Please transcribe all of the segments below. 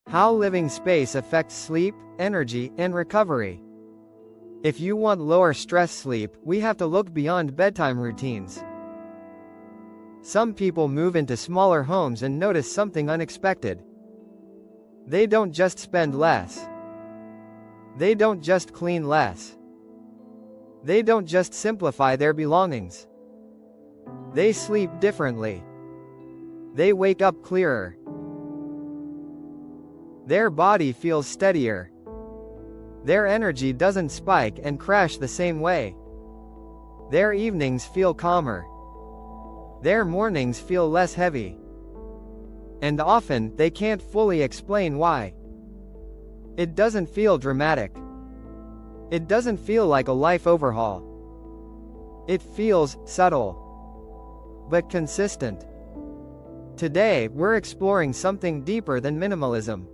How living space affects sleep, energy, and recovery. If you want lower stress sleep, we have to look beyond bedtime routines. Some people move into smaller homes and notice something unexpected. They don't just spend less. They don't just clean less. They don't just simplify their belongings. They sleep differently. They wake up clearer. Their body feels steadier. Their energy doesn't spike and crash the same way. Their evenings feel calmer. Their mornings feel less heavy. And often, they can't fully explain why. It doesn't feel dramatic. It doesn't feel like a life overhaul. It feels subtle, but consistent. Today, we're exploring something deeper than minimalism.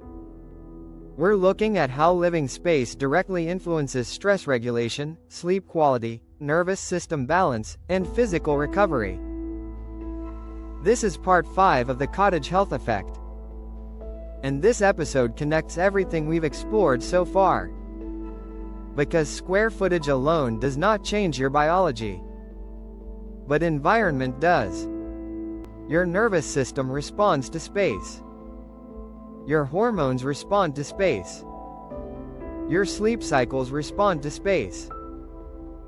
We're looking at how living space directly influences stress regulation, sleep quality, nervous system balance, and physical recovery. This is part 5 of the Cottage Health Effect. And this episode connects everything we've explored so far. Because square footage alone does not change your biology. But environment does. Your nervous system responds to space. Your hormones respond to space. Your sleep cycles respond to space.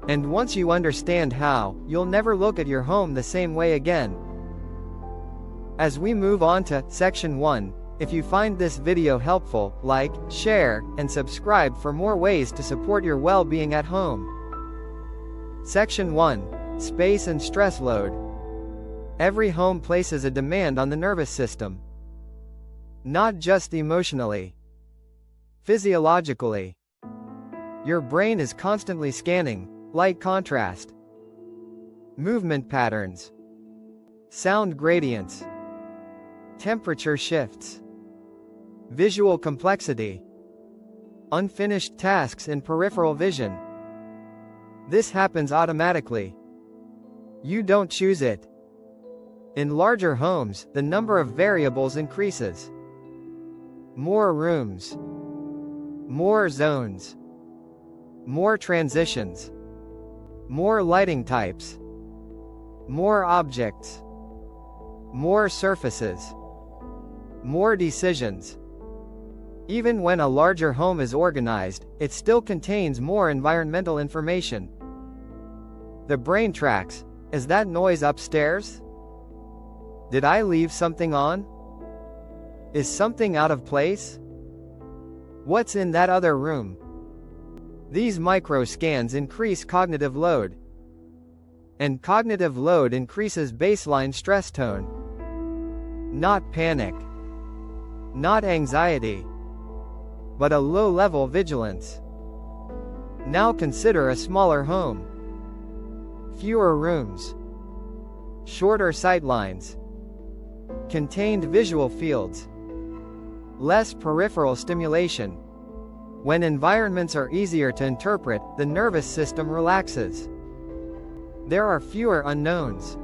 And once you understand how, you'll never look at your home the same way again. As we move on to Section 1, if you find this video helpful, like, share, and subscribe for more ways to support your well-being at home. Section 1. Space and stress load. Every home places a demand on the nervous system. Not just emotionally. Physiologically. Your brain is constantly scanning light contrast, movement patterns, sound gradients, temperature shifts, visual complexity, unfinished tasks in peripheral vision. This happens automatically. You don't choose it. In larger homes, the number of variables increases. More rooms, more zones, more transitions, more lighting types, more objects, more surfaces, more decisions. Even when a larger home is organized, it still contains more environmental information. The brain tracks, is that noise upstairs? Did I leave something on? Is something out of place? What's in that other room? These micro-scans increase cognitive load. And cognitive load increases baseline stress tone. Not panic. Not anxiety. But a low-level vigilance. Now consider a smaller home. Fewer rooms. Shorter sightlines. Contained visual fields. Less peripheral stimulation. When environments are easier to interpret, the nervous system relaxes. There are fewer unknowns.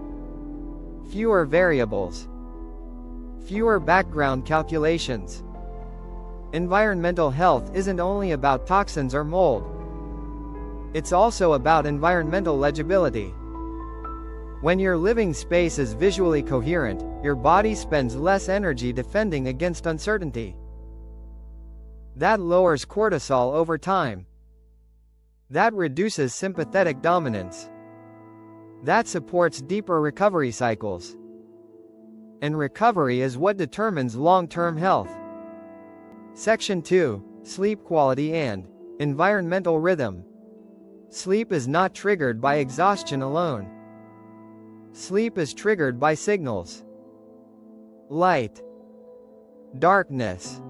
Fewer variables. Fewer background calculations. Environmental health isn't only about toxins or mold. It's also about environmental legibility. When your living space is visually coherent, your body spends less energy defending against uncertainty. That lowers cortisol over time. That reduces sympathetic dominance. That supports deeper recovery cycles. And recovery is what determines long-term health. Section 2. Sleep quality and environmental rhythm. Sleep is not triggered by exhaustion alone. Sleep is triggered by signals. Light. Darkness.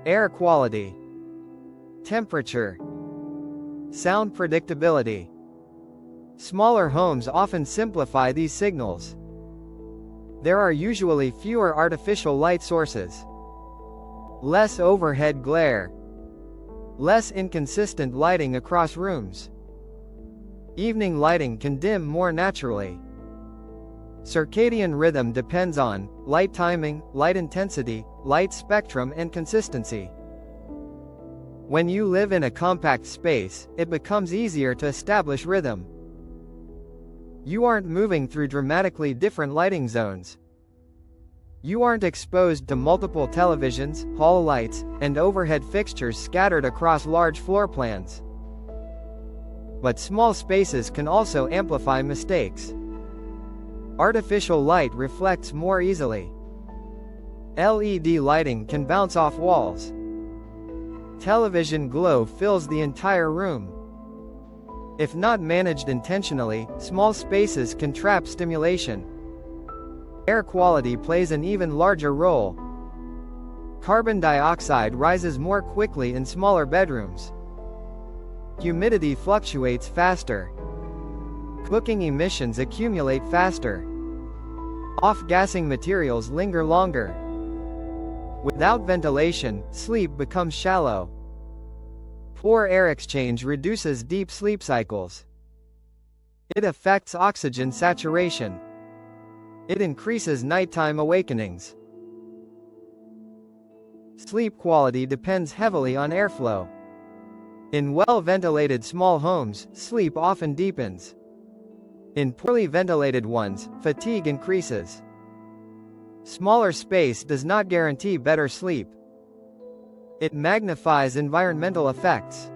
Air quality. Temperature. Sound predictability. Smaller homes often simplify these signals. There are usually fewer artificial light sources. Less overhead glare. Less inconsistent lighting across rooms. Evening lighting can dim more naturally. Circadian rhythm depends on light timing, light intensity, light spectrum, and consistency. When you live in a compact space, it becomes easier to establish rhythm. You aren't moving through dramatically different lighting zones. You aren't exposed to multiple televisions, hall lights, and overhead fixtures scattered across large floor plans. But small spaces can also amplify mistakes. Artificial light reflects more easily. LED lighting can bounce off walls. Television glow fills the entire room. If not managed intentionally, small spaces can trap stimulation. Air quality plays an even larger role. Carbon dioxide rises more quickly in smaller bedrooms. Humidity fluctuates faster. Cooking emissions accumulate faster. Off-gassing materials linger longer. Without ventilation, sleep becomes shallow. Poor air exchange reduces deep sleep cycles. It affects oxygen saturation. It increases nighttime awakenings. Sleep quality depends heavily on airflow. In well-ventilated small homes, sleep often deepens. In poorly ventilated ones, fatigue increases. Smaller space does not guarantee better sleep. It magnifies environmental effects.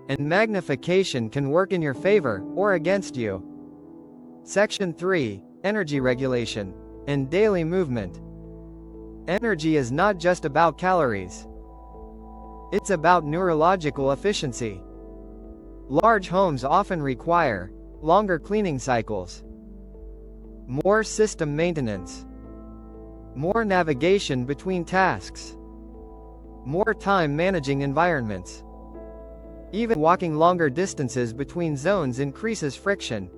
And magnification can work in your favor, or against you. Section 3. Energy regulation and daily movement. Energy is not just about calories. It's about neurological efficiency. Large homes often require longer cleaning cycles, more system maintenance, more navigation between tasks, more time managing environments. Even walking longer distances between zones increases friction.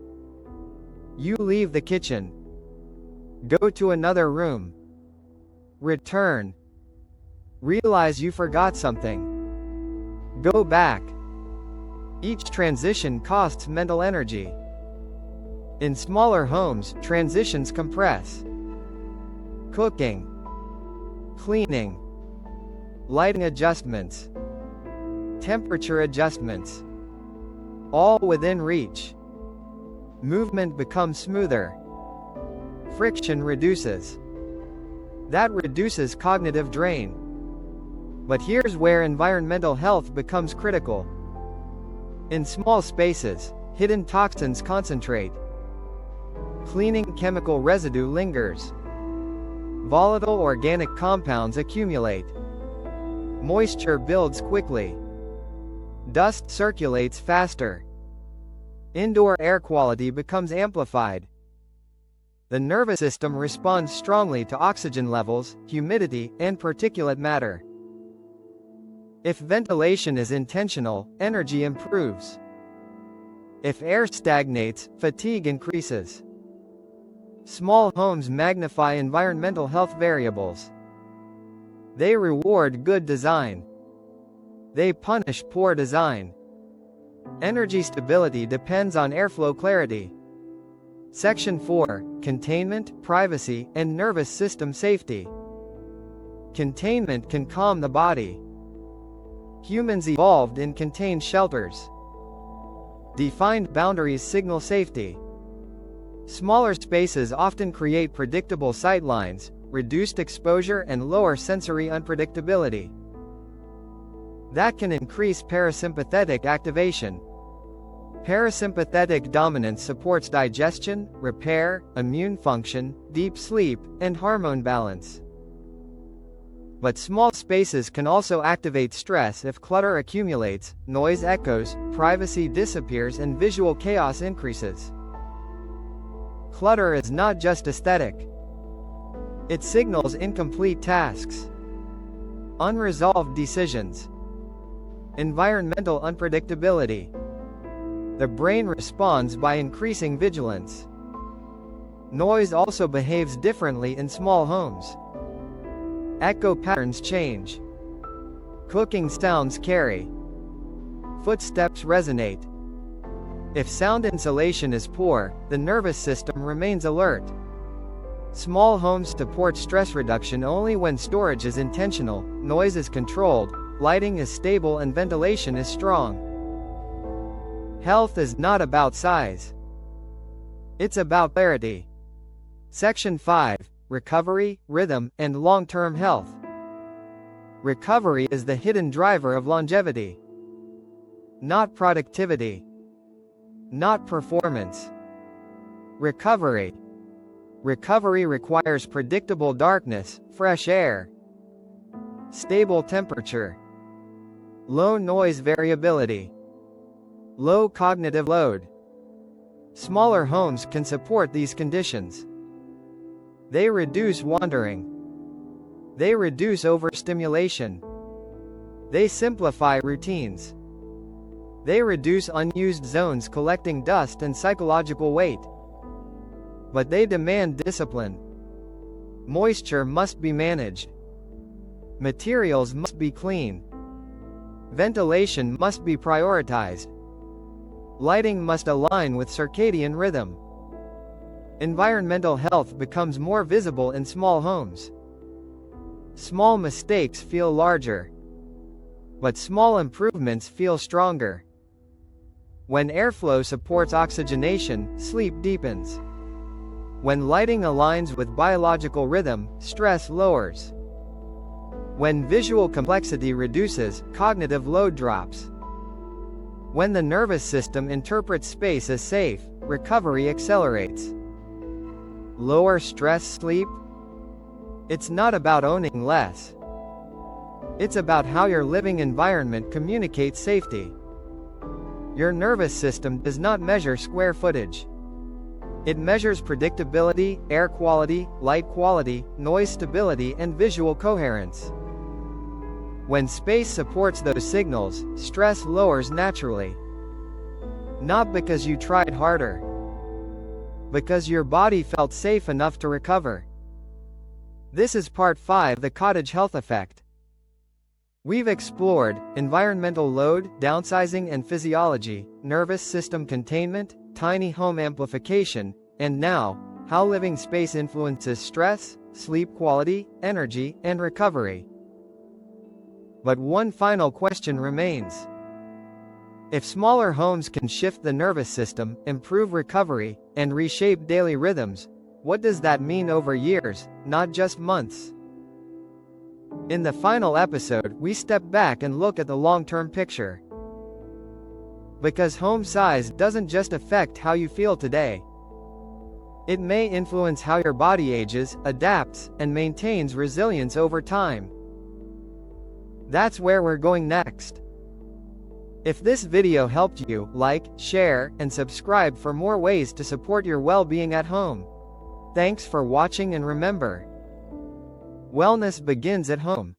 You leave the kitchen, go to another room, return, realize you forgot something, go back. Each transition costs mental energy. In smaller homes, transitions compress. Cooking, cleaning, lighting adjustments, temperature adjustments, all within reach. Movement becomes smoother. Friction reduces. That reduces cognitive drain. But here's where environmental health becomes critical. In small spaces, hidden toxins concentrate. Cleaning chemical residue lingers. Volatile organic compounds accumulate. Moisture builds quickly. Dust circulates faster. Indoor air quality becomes amplified. The nervous system responds strongly to oxygen levels, humidity, and particulate matter. If ventilation is intentional, energy improves. If air stagnates, fatigue increases. Small homes magnify environmental health variables. They reward good design. They punish poor design. Energy stability depends on airflow clarity. Section 4. Containment, privacy, and nervous system safety. Containment can calm the body. Humans evolved in contained shelters. Defined boundaries signal safety. Smaller spaces often create predictable sightlines, reduced exposure, and lower sensory unpredictability. That can increase parasympathetic activation. Parasympathetic dominance supports digestion, repair, immune function, deep sleep, and hormone balance. But small spaces can also activate stress if clutter accumulates, noise echoes, privacy disappears, and visual chaos increases. Clutter is not just aesthetic. It signals incomplete tasks, unresolved decisions, environmental unpredictability. The brain responds by increasing vigilance. Noise also behaves differently in small homes. Echo patterns change. Cooking sounds carry. Footsteps resonate. If sound insulation is poor, the nervous system remains alert. Small homes support stress reduction only when storage is intentional, noise is controlled, lighting is stable and ventilation is strong. Health is not about size. It's about clarity. Section 5. Recovery, Rhythm, and Long-Term Health. Recovery is the hidden driver of longevity. Not productivity. Not performance. Recovery. Recovery requires predictable darkness, fresh air, stable temperature, low noise variability, low cognitive load. Smaller homes can support these conditions. They reduce wandering. They reduce overstimulation. They simplify routines. They reduce unused zones collecting dust and psychological weight. But they demand discipline. Moisture must be managed. Materials must be clean. Ventilation must be prioritized. Lighting must align with circadian rhythm. Environmental health becomes more visible in small homes. Small mistakes feel larger. But small improvements feel stronger. When airflow supports oxygenation, sleep deepens. When lighting aligns with biological rhythm, stress lowers. When visual complexity reduces, cognitive load drops. When the nervous system interprets space as safe, recovery accelerates. Lower stress sleep? It's not about owning less. It's about how your living environment communicates safety. Your nervous system does not measure square footage. It measures predictability, air quality, light quality, noise stability, and visual coherence. When space supports those signals, stress lowers naturally. Not because you tried harder. Because your body felt safe enough to recover. This is part 5, the Cottage Health Effect. We've explored environmental load, downsizing and physiology, nervous system containment, tiny home amplification, and now, how living space influences stress, sleep quality, energy, and recovery. But one final question remains. If smaller homes can shift the nervous system, improve recovery, and reshape daily rhythms, what does that mean over years, not just months? In the final episode, we step back and look at the long-term picture. Because home size doesn't just affect how you feel today. It may influence how your body ages, adapts, and maintains resilience over time. That's where we're going next. If this video helped you, like, share, and subscribe for more ways to support your well-being at home. Thanks for watching, and remember, wellness begins at home.